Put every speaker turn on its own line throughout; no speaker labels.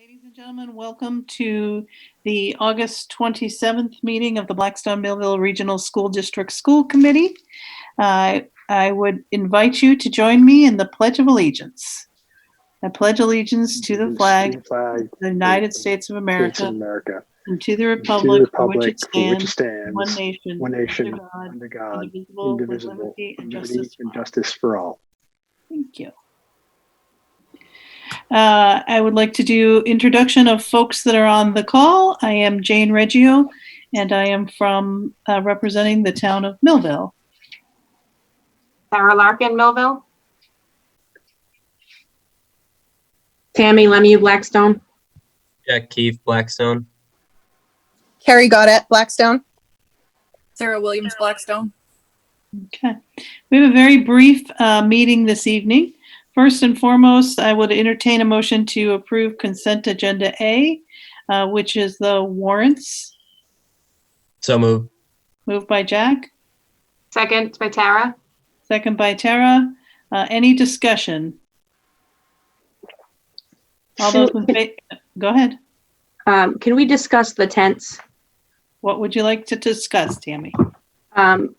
Ladies and gentlemen, welcome to the August 27th meeting of the Blackstone Millville Regional School District School Committee. I would invite you to join me in the Pledge of Allegiance. I pledge allegiance to the flag of the United States of America and to the republic for which it stands, one nation, under God, indivisible, with liberty and justice for all. Thank you. I would like to do introduction of folks that are on the call. I am Jane Reggio, and I am from representing the town of Millville.
Sarah Larkin, Millville. Tammy Lemieux, Blackstone.
Jack Keefe, Blackstone.
Carrie Gaudette, Blackstone.
Sarah Williams, Blackstone.
Okay. We have a very brief meeting this evening. First and foremost, I would entertain a motion to approve consent agenda A, which is the warrants.
So moved.
Moved by Jack.
Second by Tara.
Second by Tara. Any discussion? All those in favor? Go ahead.
Can we discuss the tents?
What would you like to discuss, Tammy?
I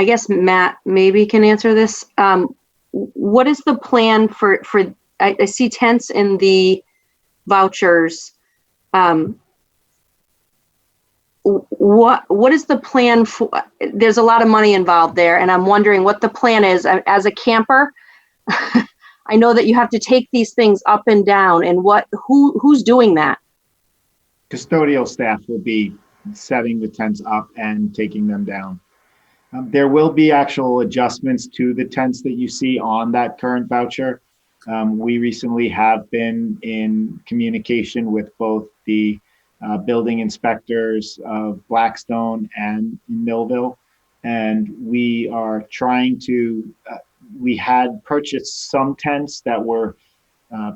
guess Matt maybe can answer this. What is the plan for I see tents in the vouchers. What is the plan for? There's a lot of money involved there, and I'm wondering what the plan is. As a camper, I know that you have to take these things up and down, and who's doing that?
Custodial staff will be setting the tents up and taking them down. There will be actual adjustments to the tents that you see on that current voucher. We recently have been in communication with both the building inspectors of Blackstone and Millville, and we are trying to, we had purchased some tents that were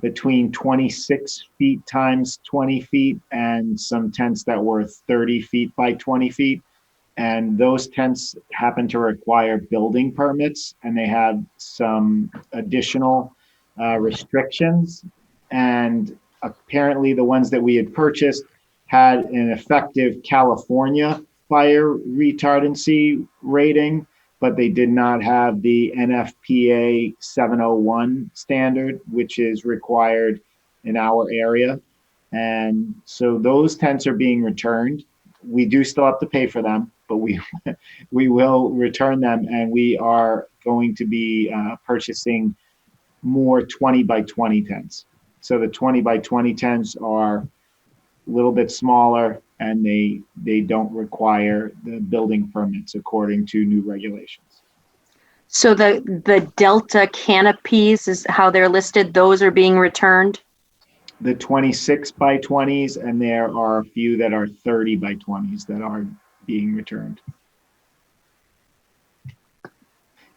between 26 feet times 20 feet and some tents that were 30 feet by 20 feet. And those tents happen to require building permits, and they have some additional restrictions. And apparently the ones that we had purchased had an effective California fire retardancy rating, but they did not have the NFPA 701 standard, which is required in our area. And so those tents are being returned. We do still have to pay for them, but we will return them, and we are going to be purchasing more 20 by 20 tents. So the 20 by 20 tents are a little bit smaller, and they don't require the building permits according to new regulations.
So the Delta canopies is how they're listed. Those are being returned.
The 26 by 20s, and there are a few that are 30 by 20s that are being returned.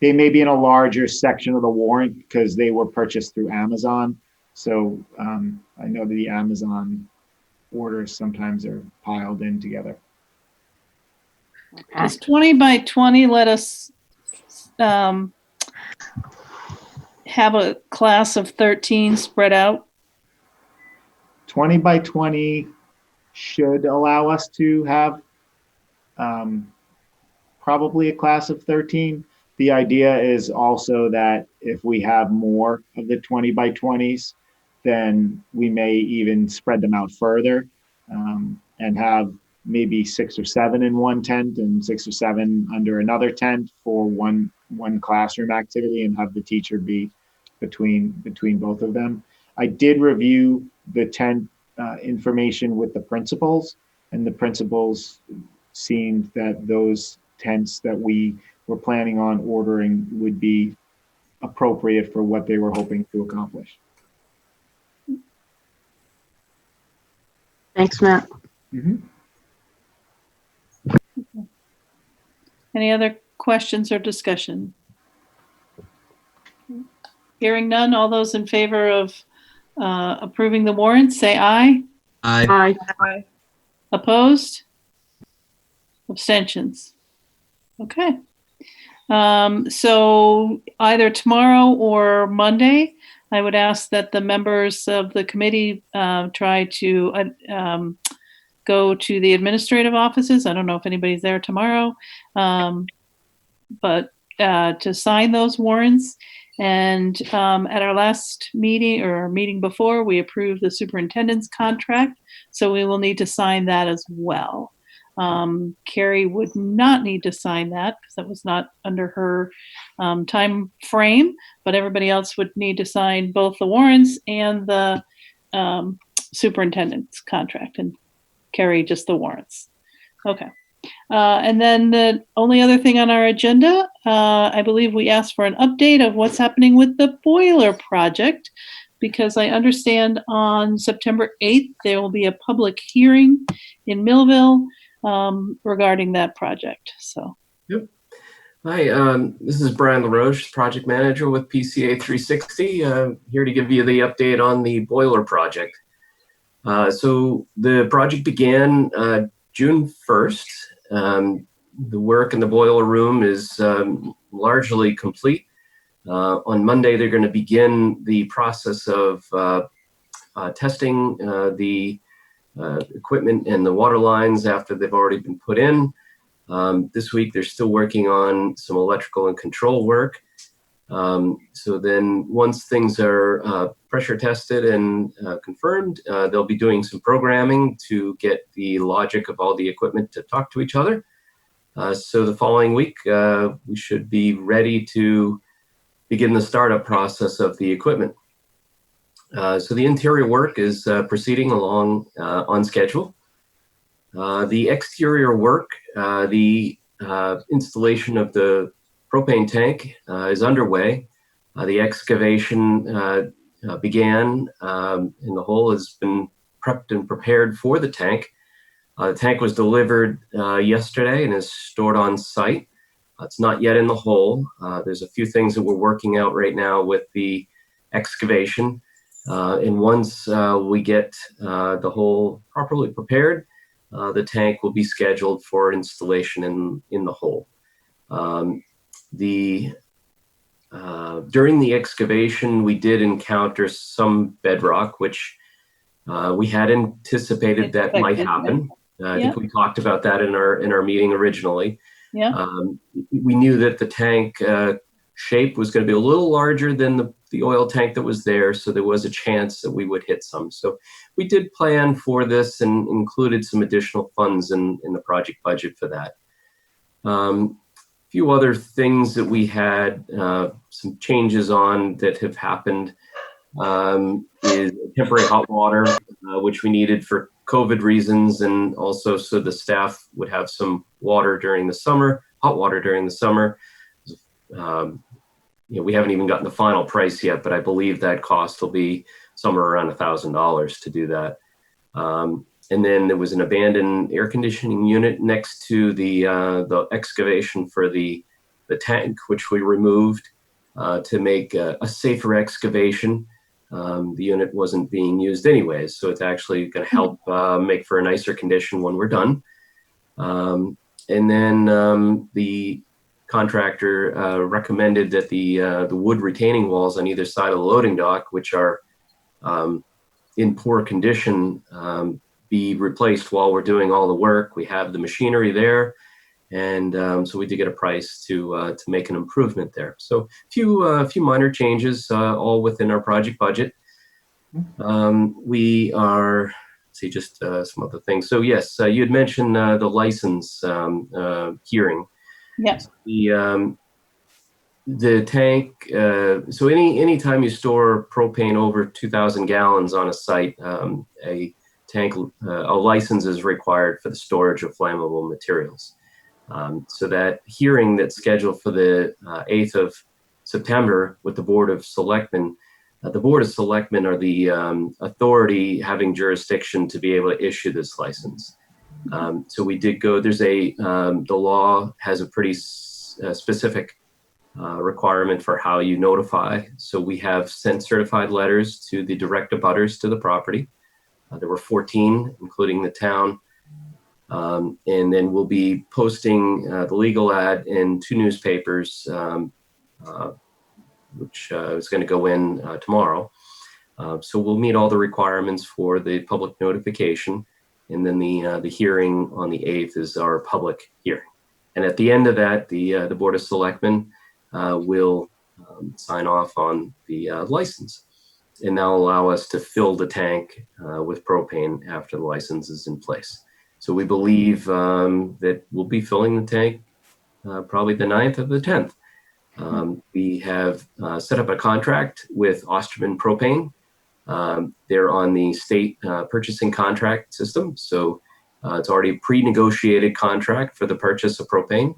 They may be in a larger section of the warrant because they were purchased through Amazon. So I know that the Amazon orders sometimes are piled in together.
Does 20 by 20 let us have a class of 13 spread out?
20 by 20 should allow us to have probably a class of 13. The idea is also that if we have more of the 20 by 20s, then we may even spread them out further and have maybe 6 or 7 in one tent and 6 or 7 under another tent for one classroom activity, and have the teacher be between both of them. I did review the tent information with the principals, and the principals seemed that those tents that we were planning on ordering would be appropriate for what they were hoping to accomplish.
Thanks, Matt.
Mm-hmm.
Any other questions or discussion? Hearing none, all those in favor of approving the warrants, say aye.
Aye.
Aye.
Opposed? Abstentions? Okay. So either tomorrow or Monday, I would ask that the members of the committee try to go to the administrative offices. I don't know if anybody's there tomorrow, but to sign those warrants. And at our last meeting or meeting before, we approved the superintendent's contract. So we will need to sign that as well. Carrie would not need to sign that because that was not under her time frame, but everybody else would need to sign both the warrants and the superintendent's contract, and Carrie just the warrants. Okay. And then the only other thing on our agenda, I believe we asked for an update of what's happening with the boiler project, because I understand on September 8th, there will be a public hearing in Millville regarding that project. So.
Yep. Hi, this is Brian LaRoche, project manager with PCA 360, here to give you the update on the boiler project. So the project began June 1st. The work in the boiler room is largely complete. On Monday, they're going to begin the process of testing the equipment and the water lines after they've already been put in. This week, they're still working on some electrical and control work. So then once things are pressure tested and confirmed, they'll be doing some programming to get the logic of all the equipment to talk to each other. So the following week, we should be ready to begin the startup process of the equipment. So the interior work is proceeding along on schedule. The exterior work, the installation of the propane tank is underway. The excavation began and the hole has been prepped and prepared for the tank. The tank was delivered yesterday and is stored on site. It's not yet in the hole. There's a few things that we're working out right now with the excavation. And once we get the hole properly prepared, the tank will be scheduled for installation in the hole. During the excavation, we did encounter some bedrock, which we had anticipated that might happen. I think we talked about that in our meeting originally.
Yeah.
We knew that the tank shape was going to be a little larger than the oil tank that was there, so there was a chance that we would hit some. So we did plan for this and included some additional funds in the project budget for that. Few other things that we had some changes on that have happened is temporary hot water, which we needed for COVID reasons, and also so the staff would have some water during the summer, hot water during the summer. We haven't even gotten the final price yet, but I believe that cost will be somewhere around $1,000 to do that. And then there was an abandoned air conditioning unit next to the excavation for the tank, which we removed to make a safer excavation. The unit wasn't being used anyways, so it's actually going to help make for a nicer condition when we're done. And then the contractor recommended that the wood retaining walls on either side of the loading dock, which are in poor condition, be replaced while we're doing all the work. We have the machinery there, and so we did get a price to make an improvement there. So a few minor changes, all within our project budget. We are, let's see, just some other things. So yes, you had mentioned the license hearing.
Yes.
The tank, so any time you store propane over 2,000 gallons on a site, a license is required for the storage of flammable materials. So that hearing that's scheduled for the 8th of September with the Board of Selectmen, the Board of Selectmen are the authority having jurisdiction to be able to issue this license. So we did go, the law has a pretty specific requirement for how you notify. So we have sent certified letters to the direct abutters to the property. There were 14, including the town. And then we'll be posting the legal ad in 2 newspapers which is going to go in tomorrow. So we'll meet all the requirements for the public notification, and then the hearing on the 8th is our public hearing. And at the end of that, the Board of Selectmen will sign off on the license, and that'll allow us to fill the tank with propane after the license is in place. So we believe that we'll be filling the tank probably the 9th or the 10th. We have set up a contract with Osterman Propane. They're on the state purchasing contract system. So it's already a pre-negotiated contract for the purchase of propane.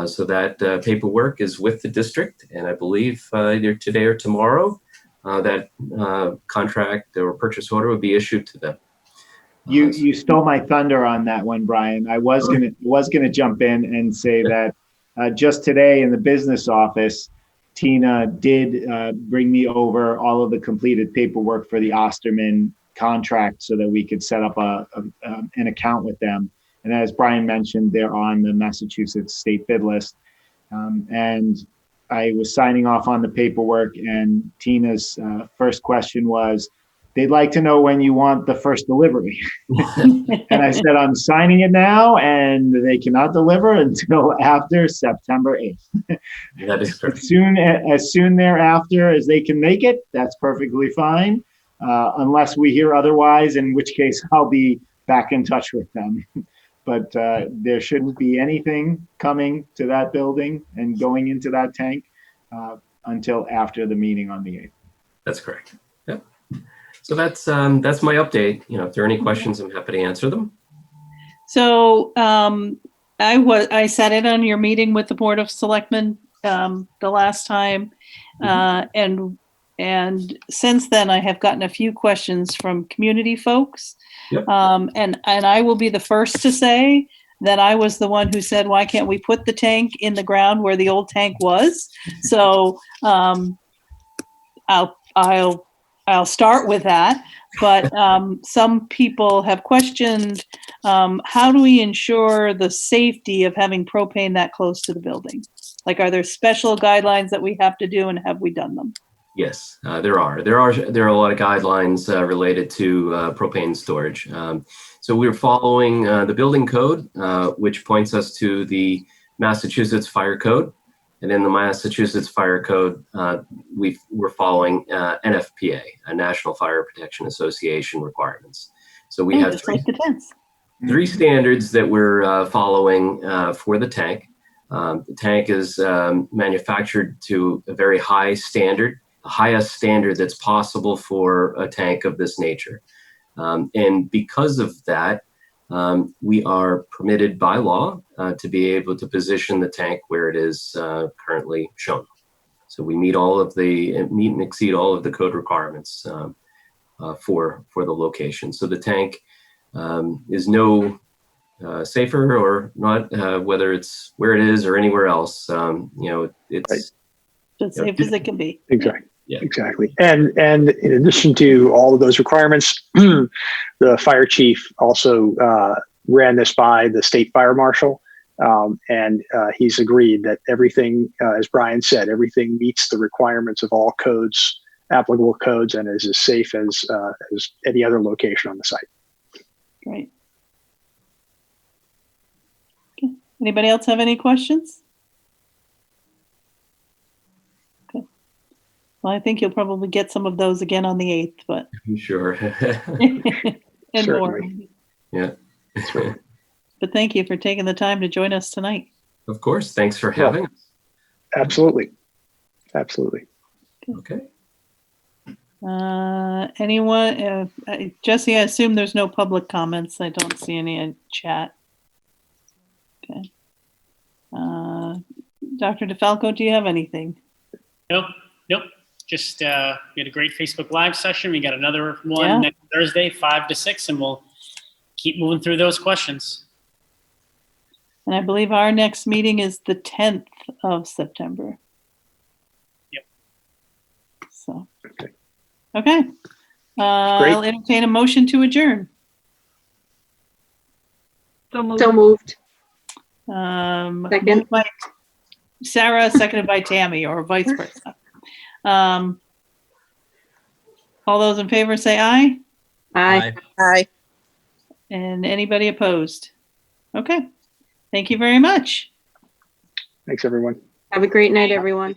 So that paperwork is with the district. And I believe either today or tomorrow, that contract or purchase order would be issued to them.
You stole my thunder on that one, Brian. I was gonna jump in and say that just today in the business office, Tina did bring me over all of the completed paperwork for the Osterman contract so that we could set up an account with them. And as Brian mentioned, they're on the Massachusetts state bid list. And I was signing off on the paperwork, and Tina's first question was, they'd like to know when you want the first delivery. And I said, I'm signing it now, and they cannot deliver until after September 8th.
That is correct.
As soon thereafter as they can make it, that's perfectly fine. Unless we hear otherwise, in which case I'll be back in touch with them. But there shouldn't be anything coming to that building and going into that tank until after the meeting on the 8th.
That's correct. Yep. So that's my update. You know, if there are any questions, I'm happy to answer them.
So I sat in on your meeting with the Board of Selectmen the last time, and since then I have gotten a few questions from community folks.
Yep.
And I will be the first to say that I was the one who said, why can't we put the tank in the ground where the old tank was? So I'll start with that. But some people have questioned, how do we ensure the safety of having propane that close to the building? Like, are there special guidelines that we have to do, and have we done them?
Yes, there are. There are a lot of guidelines related to propane storage. So we're following the building code, which points us to the Massachusetts Fire Code. And in the Massachusetts Fire Code, we're following NFPA, a National Fire Protection Association requirements. So we have three standards that we're following for the tank. The tank is manufactured to a very high standard, the highest standard that's possible for a tank of this nature. And because of that, we are permitted by law to be able to position the tank where it is currently shown. So we meet and exceed all of the code requirements for the location. So the tank is no safer or not, whether it's where it is or anywhere else. It's
as safe as it can be.
Exactly.
Yeah.
Exactly. And in addition to all of those requirements, the fire chief also ran this by the state fire marshal. And he's agreed that everything, as Brian said, everything meets the requirements of all codes, applicable codes, and is as safe as any other location on the site.
Great. Okay. Anybody else have any questions? Okay. Well, I think you'll probably get some of those again on the 8th, but.
Sure.
And more.
Yeah.
But thank you for taking the time to join us tonight.
Of course. Thanks for having us.
Absolutely. Absolutely.
Okay.
Anyone? Jesse, I assume there's no public comments. I don't see any in chat. Okay. Dr. DeFalco, do you have anything?
Nope. Just we had a great Facebook Live session. We got another one next Thursday, 5 to 6, and we'll keep moving through those questions.
And I believe our next meeting is the 10th of September.
Yep.
So, okay. I'll entertain a motion to adjourn.
So moved. Second.
Moved by Sarah, seconded by Tammy, or vice versa. All those in favor say aye.
Aye.
Aye.
And anybody opposed? Okay. Thank you very much.
Thanks, everyone.
Have a great night, everyone.